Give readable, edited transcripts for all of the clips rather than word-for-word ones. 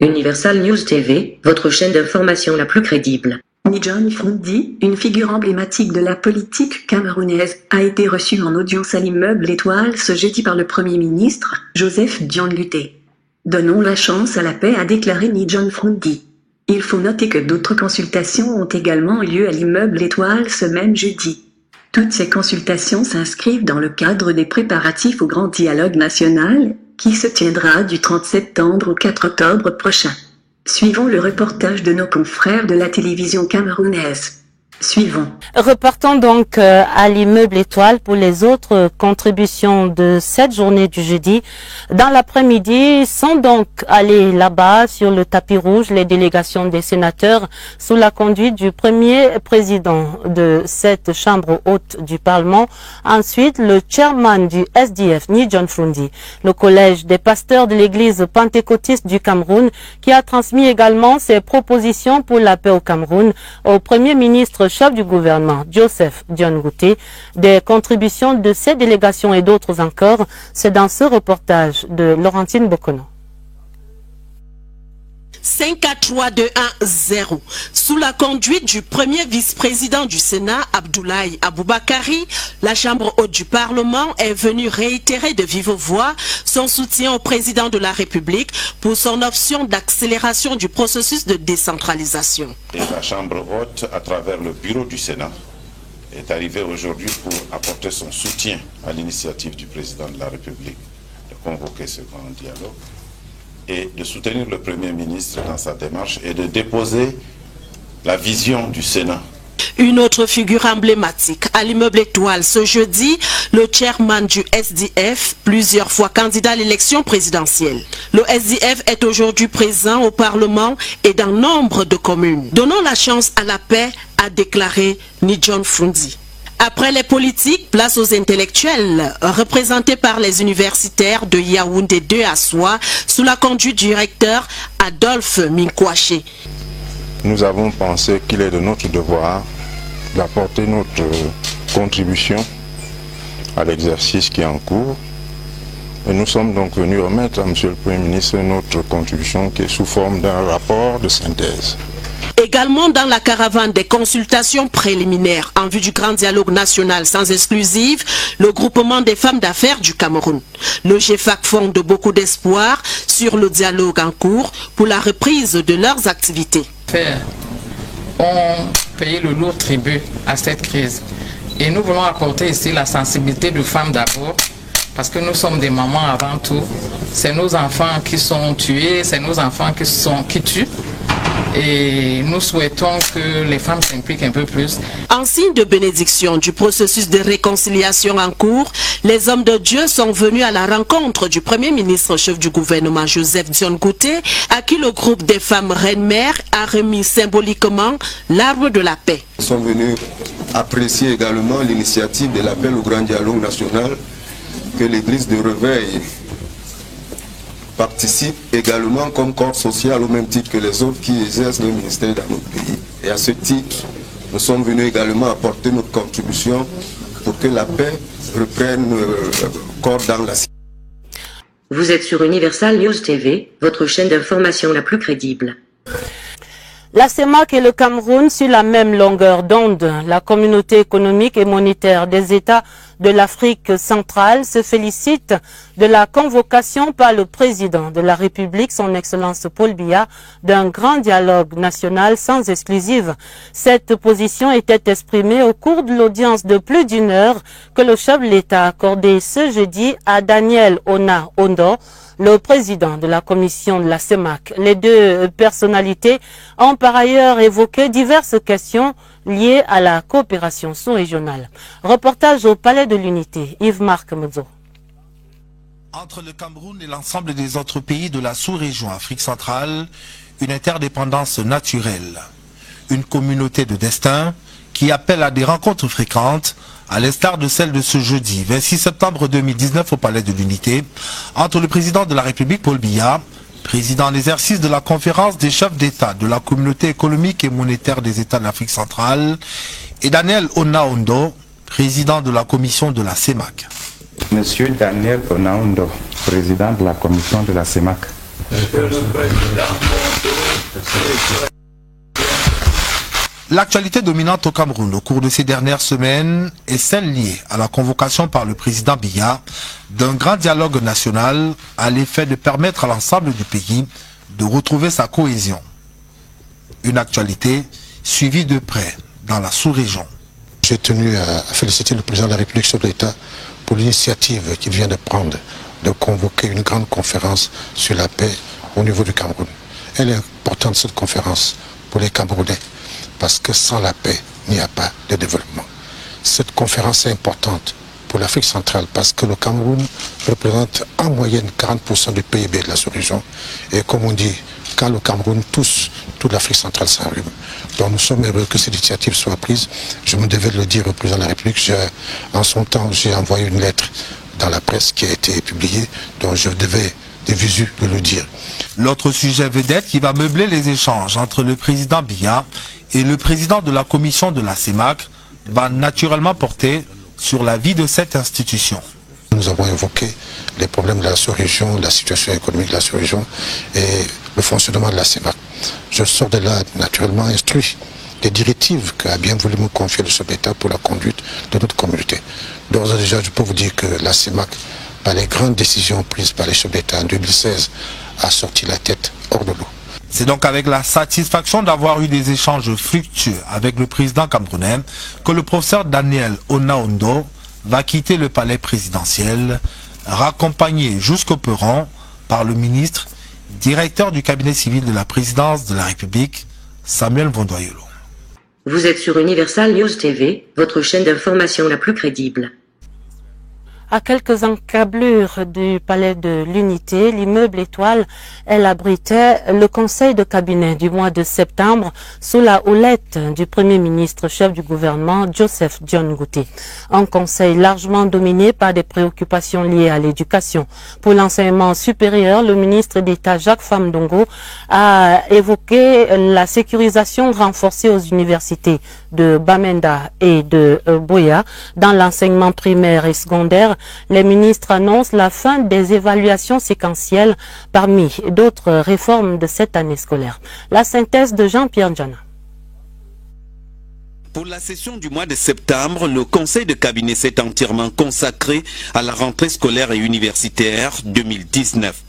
Universal News TV, votre chaîne d'information la plus crédible. Ni-John Frondi, une figure emblématique de la politique camerounaise, a été reçu en audience à l'immeuble Étoile ce jeudi par le Premier ministre, Joseph Dion-Nguté. Donnons la chance à la paix, a déclaré Ni-John Frondi. Il faut noter que d'autres consultations ont également eu lieu à l'immeuble Étoile ce même jeudi. Toutes ces consultations s'inscrivent dans le cadre des préparatifs au Grand Dialogue National, qui se tiendra du 30 septembre au 4 octobre prochain. Suivons le reportage de nos confrères de la télévision camerounaise. Suivons. Repartons donc à l'immeuble Étoile pour les autres contributions de cette journée du jeudi. Dans l'après-midi, sont donc allés là-bas sur le tapis rouge les délégations des sénateurs sous la conduite du premier président de cette chambre haute du Parlement. Ensuite, le chairman du SDF, Ni-John Frondi, le collège des pasteurs de l'église pentecôtiste du Cameroun, qui a transmis également ses propositions pour la paix au Cameroun au premier ministre chef du gouvernement, Joseph Dion-Nguté. Des contributions de ces délégations et d'autres encore, c'est dans ce reportage de Laurentine Bokono. 5-4-3-2-1-0. Sous la conduite du premier vice-président du Sénat, Abdoulaye Aboubakari, la Chambre haute du Parlement est venue réitérer de vive voix son soutien au président de la République pour son option d'accélération du processus de décentralisation. Et la Chambre haute, à travers le bureau du Sénat, est arrivée aujourd'hui pour apporter son soutien à l'initiative du président de la République de convoquer ce grand dialogue et de soutenir le Premier ministre dans sa démarche et de déposer la vision du Sénat. Une autre figure emblématique à l'immeuble Étoile ce jeudi, le chairman du SDF, plusieurs fois candidat à l'élection présidentielle. Le SDF est aujourd'hui présent au Parlement et dans nombre de communes. Donnons la chance à la paix, a déclaré Ni-John Frondi. Après les politiques, place aux intellectuels, représentés par les universitaires de Yaoundé 2 à Soie, sous la conduite du recteur Adolphe Minkwaché. Nous avons pensé qu'il est de notre devoir d'apporter notre contribution à l'exercice qui est en cours. Et nous sommes donc venus remettre à M. le Premier ministre notre contribution qui est sous forme d'un rapport de synthèse. Également dans la caravane des consultations préliminaires en vue du grand dialogue national sans exclusive, le groupement des femmes d'affaires du Cameroun. Le GFAC fonde beaucoup d'espoir sur le dialogue en cours pour la reprise de leurs activités. Ont payé le lourd tribut à cette crise. Et nous voulons apporter ici la sensibilité de femmes d'abord, parce que nous sommes des mamans avant tout. C'est nos enfants qui sont tués, c'est nos enfants qui tuent. Et nous souhaitons que les femmes s'impliquent un peu plus. En signe de bénédiction du processus de réconciliation en cours, les hommes de Dieu sont venus à la rencontre du Premier ministre chef du gouvernement Joseph Dion-Nguté, à qui le groupe des femmes reines-mères a remis symboliquement l'arbre de la paix. Nous sommes venus apprécier également l'initiative de l'appel au grand dialogue national que l'église de Réveil participe également comme corps social au même titre que les autres qui exercent le ministère dans notre pays. Et à ce titre, nous sommes venus également apporter notre contribution pour que la paix reprenne corps dans la cité. Vous êtes sur Universal News TV, votre chaîne d'information la plus crédible. La CEMAC et le Cameroun sur la même longueur d'onde. La communauté économique et monétaire des États de l'Afrique centrale se félicite de la convocation par le président de la République, son Excellence Paul Biya, d'un grand dialogue national sans exclusive. Cette position était exprimée au cours de l'audience de plus d'une heure que le chef de l'État a accordé ce jeudi à Daniel Ona-Ondo, le président de la commission de la CEMAC. Les deux personnalités ont par ailleurs évoqué diverses questions liées à la coopération sous-régionale. Reportage au Palais de l'Unité, Yves-Marc Mozo. Entre le Cameroun et l'ensemble des autres pays de la sous-région Afrique centrale, une interdépendance naturelle, une communauté de destin qui appelle à des rencontres fréquentes, à l'instar de celle de ce jeudi 26 septembre 2019 au Palais de l'Unité, entre le président de la République Paul Biya, président en exercice de la conférence des chefs d'État de la communauté économique et monétaire des États de l'Afrique centrale, et Daniel Ona-Ondo, président de la commission de la CEMAC. Monsieur Daniel Ona-Ondo, président de la commission de la CEMAC. L'actualité dominante au Cameroun au cours de ces dernières semaines est celle liée à la convocation par le président Biya d'un grand dialogue national à l'effet de permettre à l'ensemble du pays de retrouver sa cohésion. Une actualité suivie de près dans la sous-région. J'ai tenu à féliciter le président de la République chef de l'État pour l'initiative qu'il vient de prendre de convoquer une grande conférence sur la paix au niveau du Cameroun. Elle est importante cette conférence pour les Camerounais parce que sans la paix, il n'y a pas de développement. Cette conférence est importante pour l'Afrique centrale parce que le Cameroun représente en moyenne 40% du PIB de la sous-région. Et comme on dit, quand le Cameroun tousse, toute l'Afrique centrale s'enrhume. Donc nous sommes heureux que cette initiative soit prise. Je me devais de le dire au président de la République. En son temps, j'ai envoyé une lettre dans la presse qui a été publiée, donc je devais de visu de le dire. L'autre sujet vedette qui va meubler les échanges entre le président Biya et le président de la commission de la CEMAC va naturellement porter sur la vie de cette institution. Nous avons évoqué les problèmes de la sous-région, la situation économique de la sous-région et le fonctionnement de la CEMAC. Je sors de là naturellement instruit des directives qu'a bien voulu me confier le chef d'État pour la conduite de notre communauté. D'ores et déjà, je peux vous dire que la CEMAC, par les grandes décisions prises par les chefs d'État en 2016, a sorti la tête hors de l'eau. C'est donc avec la satisfaction d'avoir eu des échanges fructueux avec le président camerounais que le professeur Daniel Onaondo va quitter le palais présidentiel, raccompagné jusqu'au perron par le ministre, directeur du cabinet civil de la présidence de la République, Samuel Vondoyolo. Vous êtes sur Universal News TV, votre chaîne d'information la plus crédible. À quelques encablures du palais de l'Unité, l'immeuble Étoile, elle abritait le conseil de cabinet du mois de septembre sous la houlette du Premier ministre chef du gouvernement, Joseph Dion Ngouté. Un conseil largement dominé par des préoccupations liées à l'éducation. Pour l'enseignement supérieur, le ministre d'État Jacques Famdongo a évoqué la sécurisation renforcée aux universités de Bamenda et de Buea dans l'enseignement primaire et secondaire. Les ministres annoncent la fin des évaluations séquentielles parmi d'autres réformes de cette année scolaire. La synthèse de Jean-Pierre Djana. Pour la session du mois de septembre, le conseil de cabinet s'est entièrement consacré à la rentrée scolaire et universitaire 2019.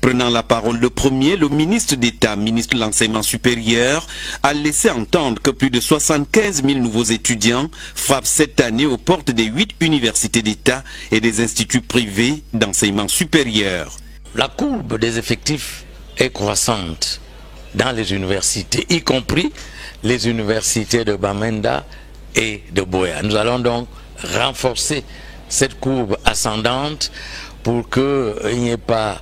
Prenant la parole le premier, le ministre d'État, ministre de l'Enseignement supérieur, a laissé entendre que plus de 75 000 nouveaux étudiants frappent cette année aux portes des 8 universités d'État et des instituts privés d'enseignement supérieur. La courbe des effectifs est croissante dans les universités, y compris les universités de Bamenda et de Buea. Nous allons donc renforcer cette courbe ascendante pour qu'il n'y ait pas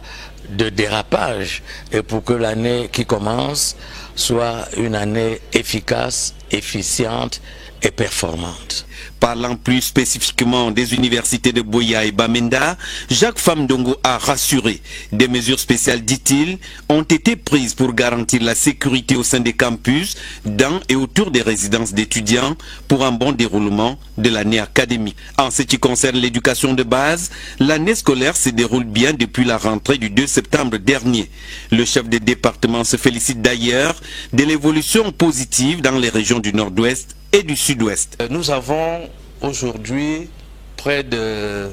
de dérapage et pour que l'année qui commence soit une année efficace, efficiente et performante. Parlant plus spécifiquement des universités de Buea et Bamenda, Jacques Famdongo a rassuré. Des mesures spéciales, dit-il, ont été prises pour garantir la sécurité au sein des campus, dans et autour des résidences d'étudiants pour un bon déroulement de l'année académique. En ce qui concerne l'éducation de base, l'année scolaire se déroule bien depuis la rentrée du 2 septembre dernier. Le chef de département se félicite d'ailleurs de l'évolution positive dans les régions du Nord-Ouest et du Sud-Ouest. Nous avons aujourd'hui près de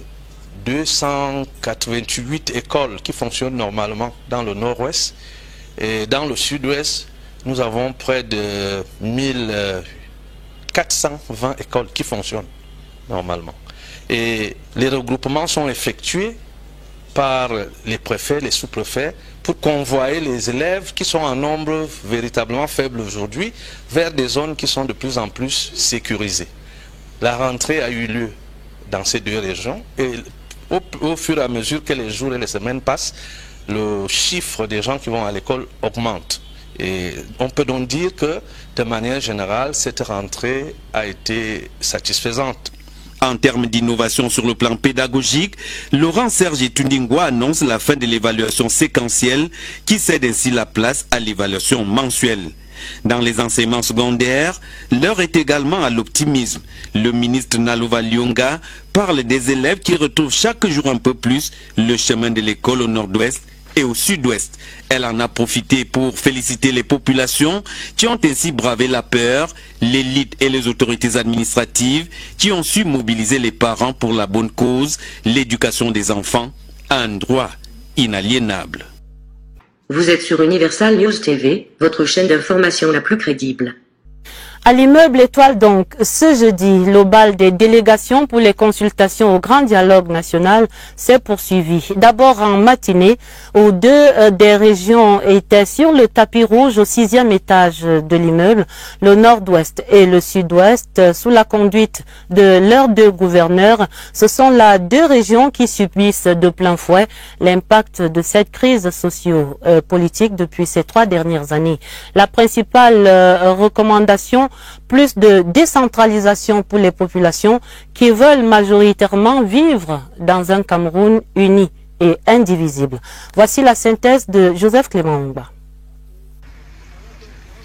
288 écoles qui fonctionnent normalement dans le Nord-Ouest, et dans le Sud-Ouest, nous avons près de 1420 écoles qui fonctionnent normalement. Et les regroupements sont effectués par les préfets, les sous-préfets, pour convoyer les élèves qui sont en nombre véritablement faible aujourd'hui vers des zones qui sont de plus en plus sécurisées. La rentrée a eu lieu dans ces deux régions et au fur et à mesure que les jours et les semaines passent, le chiffre des gens qui vont à l'école augmente. Et on peut donc dire que de manière générale, cette rentrée a été satisfaisante. En termes d'innovation sur le plan pédagogique, Laurent Serge Tundingwa annonce la fin de l'évaluation séquentielle qui cède ainsi la place à l'évaluation mensuelle. Dans les enseignements secondaires, l'heure est également à l'optimisme. Le ministre Nalova Lyonga parle des élèves qui retrouvent chaque jour un peu plus le chemin de l'école au nord-ouest et au sud-ouest. Elle en a profité pour féliciter les populations qui ont ainsi bravé la peur, l'élite et les autorités administratives qui ont su mobiliser les parents pour la bonne cause, l'éducation des enfants, un droit inaliénable. Vous êtes sur Universal News TV, votre chaîne d'information la plus crédible. À l'immeuble Étoile donc, ce jeudi, le bal des délégations pour les consultations au Grand Dialogue National s'est poursuivi. D'abord en matinée, où deux des régions étaient sur le tapis rouge au 6e étage de l'immeuble, le nord-ouest et le sud-ouest, sous la conduite de leurs deux gouverneurs. Ce sont là deux régions qui subissent de plein fouet l'impact de cette crise socio-politique depuis ces 3 dernières années. La principale recommandation, plus de décentralisation pour les populations qui veulent majoritairement vivre dans un Cameroun uni et indivisible. Voici la synthèse de Joseph Clément Ngba.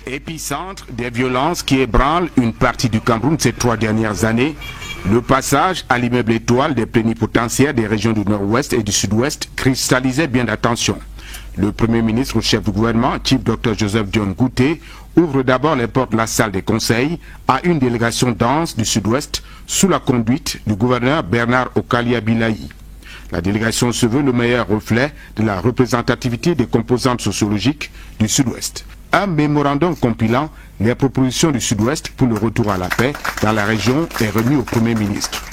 Épicentre des violences qui ébranlent une partie du Cameroun ces 3 dernières années, le passage à l'immeuble Étoile des plénipotentiaires des régions du nord-ouest et du sud-ouest cristallisait bien d'attention. Le Premier ministre ou chef du gouvernement, Chief Dr Joseph Dion Ngouté, ouvre d'abord les portes de la salle des conseils à une délégation dense du sud-ouest sous la conduite du gouverneur Bernard Okalia Bilaï. La délégation se veut le meilleur reflet de la représentativité des composantes sociologiques du sud-ouest. Un mémorandum compilant les propositions du sud-ouest pour le retour à la paix dans la région est remis au Premier ministre.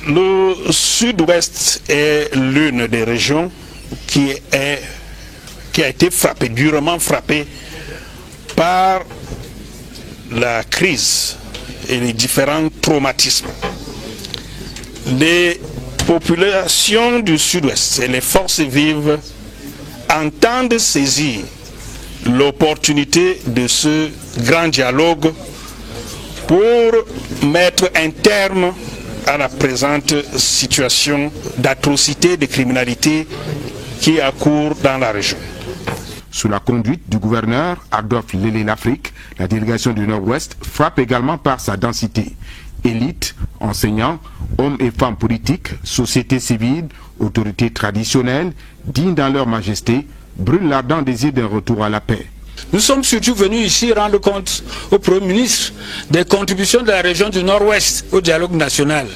Le sud-ouest est l'une des régions qui a été frappée, durement frappée par la crise et les différents traumatismes. Les populations du sud-ouest et les forces vives entendent saisir l'opportunité de ce grand dialogue pour mettre un terme à la présente situation d'atrocité, de criminalité qui accourt dans la région. Sous la conduite du gouverneur Adolphe Lélé l'Afrique, la délégation du Nord-Ouest frappe également par sa densité. Élite, enseignants, hommes et femmes politiques, société civile, autorités traditionnelles, dignes dans leur majesté, brûlent l'ardent désir d'un retour à la paix. Nous sommes surtout venus ici rendre compte au Premier ministre des contributions de la région du Nord-Ouest au dialogue national.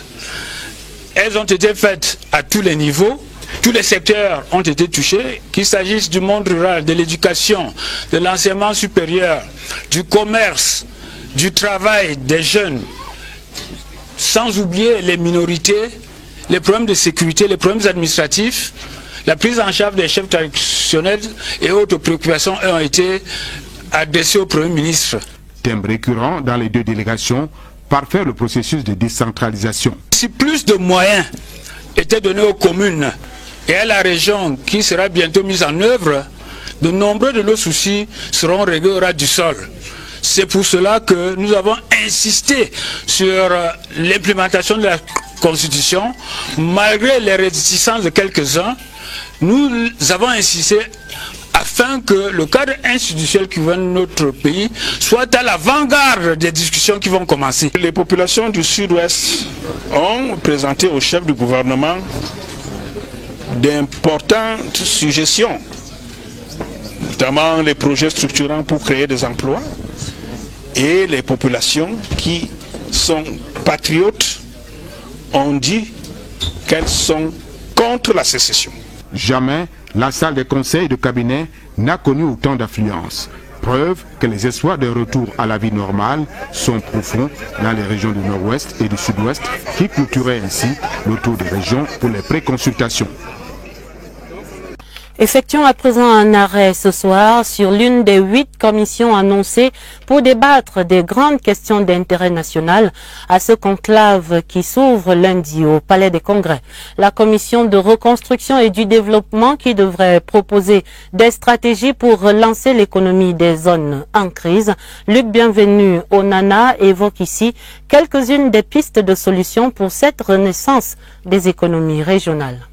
Elles ont été faites à tous les niveaux. Tous les secteurs ont été touchés, qu'il s'agisse du monde rural, de l'éducation, de l'enseignement supérieur, du commerce, du travail des jeunes, sans oublier les minorités, les problèmes de sécurité, les problèmes administratifs, la prise en charge des chefs traditionnels et autres préoccupations ont été adressées au Premier ministre. Thème récurrent dans les deux délégations, parfaire le processus de décentralisation. Si plus de moyens étaient donnés aux communes et à la région qui sera bientôt mise en œuvre, de nombreux de nos soucis seront réglés au ras du sol. C'est pour cela que nous avons insisté sur l'implémentation de la Constitution, malgré les réticences de quelques-uns. Nous avons insisté afin que le cadre institutionnel qui gouverne notre pays soit à l'avant-garde des discussions qui vont commencer. Les populations du sud-ouest ont présenté au chef du gouvernement d'importantes suggestions, notamment les projets structurants pour créer des emplois, et les populations qui sont patriotes ont dit qu'elles sont contre la sécession. Jamais la salle des conseils de cabinet n'a connu autant d'affluence. Preuve que les espoirs de retour à la vie normale sont profonds dans les régions du nord-ouest et du sud-ouest qui clôturaient ainsi le tour des régions pour les préconsultations. Effectuons à présent un arrêt ce soir sur l'une des 8 commissions annoncées pour débattre des grandes questions d'intérêt national à ce conclave qui s'ouvre lundi au Palais des Congrès. La commission de reconstruction et du développement qui devrait proposer des stratégies pour relancer l'économie des zones en crise. Luc Bienvenu Onana évoque ici quelques-unes des pistes de solutions pour cette renaissance des économies régionales.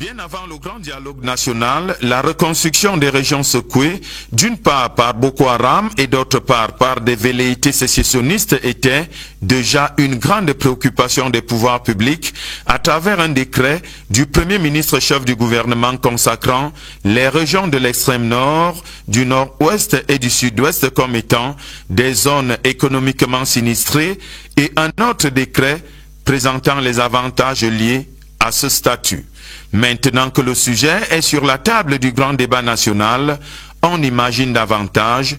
Bien avant le grand dialogue national, la reconstruction des régions secouées, d'une part par Boko Haram et d'autre part par des velléités sécessionnistes, était déjà une grande préoccupation des pouvoirs publics à travers un décret du Premier ministre chef du gouvernement consacrant les régions de l'extrême nord, du nord-ouest et du sud-ouest comme étant des zones économiquement sinistrées et un autre décret présentant les avantages liés à ce statut. Maintenant que le sujet est sur la table du grand débat national, on imagine davantage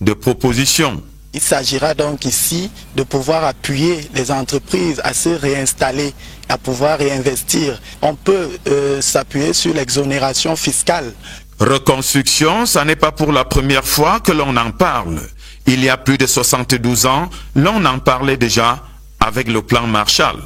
de propositions. Il s'agira donc ici de pouvoir appuyer les entreprises à se réinstaller, à pouvoir réinvestir. On peut s'appuyer sur l'exonération fiscale. Reconstruction, ça n'est pas pour la première fois que l'on en parle. Il y a plus de 72 ans, l'on en parlait déjà avec le plan Marshall.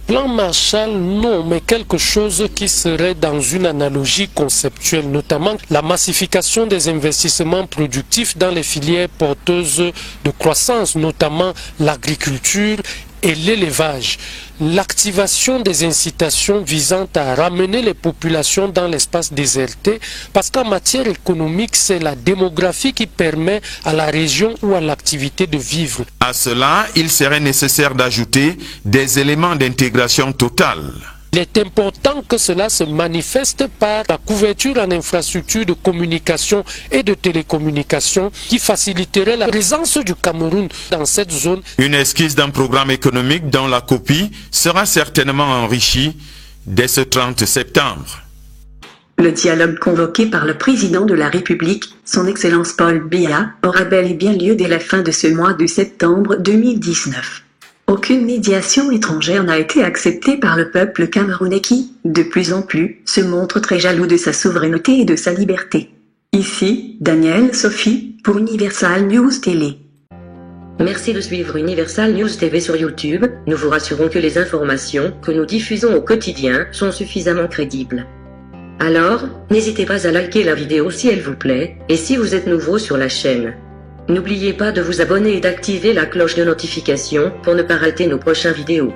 Plan Marshall, non, mais quelque chose qui serait dans une analogie conceptuelle, notamment la massification des investissements productifs dans les filières porteuses de croissance, notamment l'agriculture et l'élevage. L'activation des incitations visant à ramener les populations dans l'espace déserté, parce qu'en matière économique, c'est la démographie qui permet à la région ou à l'activité de vivre. À cela, il serait nécessaire d'ajouter des éléments d'intégration totale. Il est important que cela se manifeste par la couverture en infrastructures de communication et de télécommunication qui faciliterait la présence du Cameroun dans cette zone. Une esquisse d'un programme économique dont la copie sera certainement enrichie dès ce 30 septembre. Le dialogue convoqué par le président de la République, son Excellence Paul Biya, aura bel et bien lieu dès la fin de ce mois de septembre 2019. Aucune médiation étrangère n'a été acceptée par le peuple camerounais qui, de plus en plus, se montre très jaloux de sa souveraineté et de sa liberté. Ici, Daniel Sophie, pour Universal News Télé. Merci de suivre Universal News TV sur YouTube. Nous vous rassurons que les informations que nous diffusons au quotidien sont suffisamment crédibles. Alors, n'hésitez pas à liker la vidéo si elle vous plaît, et si vous êtes nouveau sur la chaîne. N'oubliez pas de vous abonner et d'activer la cloche de notification pour ne pas rater nos prochaines vidéos.